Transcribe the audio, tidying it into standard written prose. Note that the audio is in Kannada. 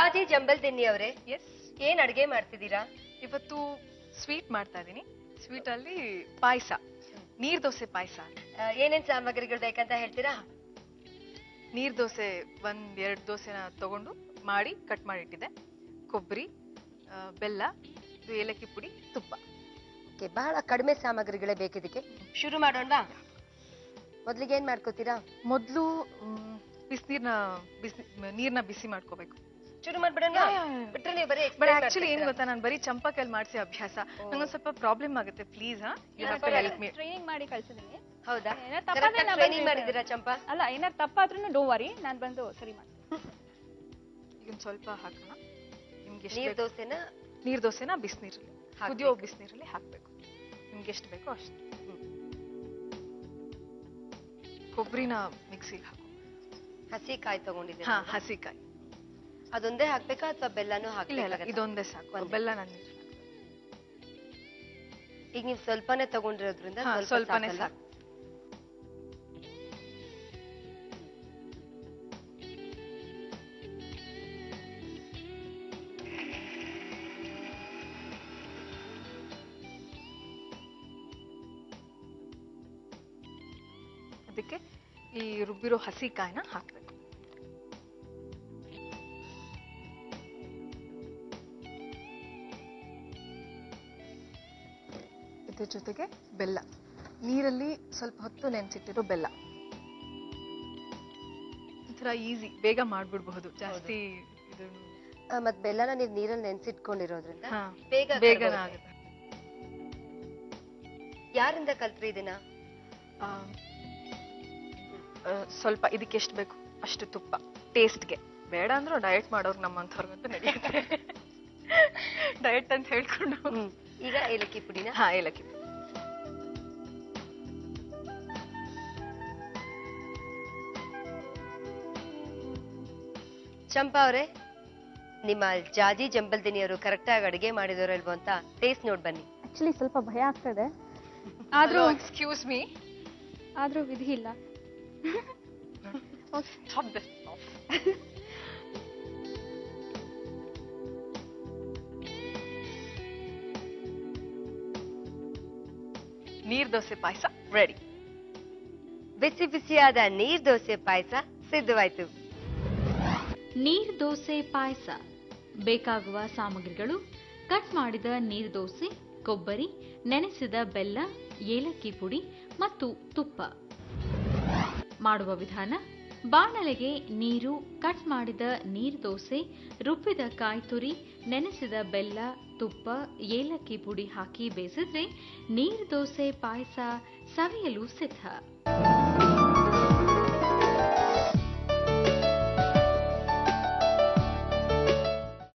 ಜಾಜಿ ಜಂಬಲ್ ದಿನ್ನಿ ಅವರೇ, ಎಸ್, ಏನ್ ಅಡ್ಗೆ ಮಾಡ್ತಿದ್ದೀರಾ? ಇವತ್ತು ಸ್ವೀಟ್ ಮಾಡ್ತಾ ಇದೀನಿ. ಸ್ವೀಟ್ ಅಲ್ಲಿ ಪಾಯಸ, ನೀರ್ ದೋಸೆ ಪಾಯಸ. ಏನೇನ್ ಸಾಮಗ್ರಿಗಳು ಬೇಕಂತ ಹೇಳ್ತೀರಾ? ನೀರ್ ದೋಸೆ 1-2 ದೋಸೆನ ತಗೊಂಡು ಮಾಡಿ ಕಟ್ ಮಾಡಿ ಇಟ್ಟಿದೆ. ಕೊಬ್ಬರಿ, ಬೆಲ್ಲ, ಏಲಕ್ಕಿ ಪುಡಿ, ತುಪ್ಪ. ಬಹಳ ಕಡಿಮೆ ಸಾಮಗ್ರಿಗಳೇ ಬೇಕಿದಕ್ಕೆ. ಶುರು ಮಾಡೋಣವಾ? ಮೊದ್ಲಿಗೆ ಏನ್ ಮಾಡ್ಕೋತೀರಾ? ಮೊದ್ಲು ನೀರ್ನ ಬಿಸಿ ಮಾಡ್ಕೋಬೇಕು. ಶುರು ಮಾಡ್ಬಿಡೋಣ. ಬಿಟ್ರೆ ನೀವು ಬರೀ ಬಟ್ ಆಕ್ಚುಲಿ ಏನ್ ಗೊತ್ತಾ, ನಾನು ಬರೀ ಚಂಪಕಲ್ಲಿ ಮಾಡಿಸಿ ಅಭ್ಯಾಸ. ನಂಗೊಂದ್ ಸ್ವಲ್ಪ ಪ್ರಾಬ್ಲಮ್ ಆಗುತ್ತೆ. Please you have to help me. Training ಮಾಡಿ ಕಳ್ಸಿದೀನಿ. ಹೌದಾ? ಟ್ರೈನಿಂಗ್ ಮಾಡಿದ್ದೀರಾ ಚಂಪಾ? ಅಲ್ಲ, ಏನಾರು ತಪ್ಪಾದ್ರೂ ಡೋ ವರಿ, ನಾನು ಬಂದು ಸರಿ ಮಾಡ್ತೀನಿ. ಈಗ ಸ್ವಲ್ಪ ಹಾಕೋಣ. ನಿಮ್ಗೆ ನೀರ್ ದೋಸೆನ ಬಿಸಿನೀರಲ್ಲಿ, ಕುದಿಯೋ ಬಿಸಿನೀರಲ್ಲಿ ಹಾಕ್ಬೇಕು. ನಿಮ್ಗೆ ಎಷ್ಟು ಬೇಕೋ ಅಷ್ಟು. ಕೊಬ್ಬರಿನ ಮಿಕ್ಸಿಗೆ ಹಾಕೋ. ಹಸಿ ಕಾಯಿ ತಗೊಂಡಿದ್ದೀರಾ? ಹಾ, ಹಸಿ ಕಾಯಿ. ಅದೊಂದೇ ಹಾಕ್ಬೇಕಾ ಅಥವಾ ಬೆಲ್ಲನೂ ಇಲ್ಲ, ಇದೊಂದೇ ಸಾಕು. ಬೆಲ್ಲ ನಾನು ಈಗ ನೀವು ಸ್ವಲ್ಪನೇ ತಗೊಂಡಿರೋದ್ರಿಂದ ಸ್ವಲ್ಪನೇ ಸಾಕು. ಅದಕ್ಕೆ ಈ ರುಬ್ಬಿರೋ ಹಸಿ ಕಾಯಿನ ಹಾಕ್ಬೇಕು. ಇದ್ರ ಜೊತೆಗೆ ಬೆಲ್ಲ, ನೀರಲ್ಲಿ ಸ್ವಲ್ಪ ಹೊತ್ತು ನೆನೆಸಿಟ್ಟಿರೋ ಬೆಲ್ಲ. ಈ ತರ ಈಸಿ, ಬೇಗ ಮಾಡ್ಬಿಡ್ಬಹುದು. ಜಾಸ್ತಿ ಮತ್ ಬೆಲ್ಲನ ನೀವು ನೀರಲ್ಲಿ ನೆನ್ಸಿಟ್ಕೊಂಡಿರೋದ್ರಿಂದ ಬೇಗನ ಆಗುತ್ತೆ. ಯಾರಿಂದ ಕಲ್ತ್ರಿ ಇದನ್ನ? ಸ್ವಲ್ಪ ಇದಕ್ಕೆ ಎಷ್ಟು ಬೇಕು ಅಷ್ಟು ತುಪ್ಪ, ಟೇಸ್ಟ್ಗೆ. ಬೇಡ ಅಂದ್ರೂ ಡಯಟ್ ಮಾಡೋರು ನಮ್ಮಂಥವ್ರಿಗಂತೂ ನಡೆಯುತ್ತೆ. ಡಯಟ್ ಅಂತ ಹೇಳ್ಕೊಂಡು. ಈಗ ಏಲಕ್ಕಿ ಪುಡಿನ? ಹಾ, ಏಲಕ್ಕಿ ಪುಡಿ. ಚಂಪಾ ಅವರೇ, ನಿಮ್ಮ ಜಾಜಿ ಜಂಬಲ್ ದಿನಿಯವರು ಕರೆಕ್ಟ್ ಆಗಿ ಅಡಿಗೆ ಮಾಡಿದವರು ಇಲ್ವೋ ಅಂತ ಟೇಸ್ಟ್ ನೋಡ್ ಬನ್ನಿ. ಆಕ್ಚುಲಿ ಸ್ವಲ್ಪ ಭಯ ಆಗ್ತದೆ, ಆದ್ರೂ ಎಕ್ಸ್ಕ್ಯೂಸ್ ಮೀ, ಆದ್ರೂ ವಿಧಿ ಇಲ್ಲ. ನೀರ್ ದೋಸೆ ಪಾಯಸ ರೆಡಿ. ಬಿಸಿ ಬಿಸಿಯಾದ ನೀರ್ ದೋಸೆ ಪಾಯಸ ಸಿದ್ಧವಾಯ್ತು. ನೀರ್ ದೋಸೆ ಪಾಯಸ ಬೇಕಾಗುವ ಸಾಮಗ್ರಿಗಳು: ಕಟ್ ಮಾಡಿದ ನೀರ್ ದೋಸೆ, ಕೊಬ್ಬರಿ, ನೆನೆಸಿದ ಬೆಲ್ಲ, ಏಲಕ್ಕಿ ಪುಡಿ ಮತ್ತು ತುಪ್ಪ. ಮಾಡುವ ವಿಧಾನ: ಬಾಣಲೆಗೆ ನೀರು, ಕಟ್ ಮಾಡಿದ ನೀರ್ ದೋಸೆ, ರುಬ್ಬಿದ ಕಾಯಿ ತುರಿ, ನೆನೆಸಿದ ಬೆಲ್ಲ, ತುಪ್ಪ, ಏಲಕ್ಕಿ ಪುಡಿ ಹಾಕಿ ಬೇಯಿಸಿದ್ರೆ ನೀರ್ ದೋಸೆ ಪಾಯಸ ಸವಿಯಲು ಸಿದ್ಧ.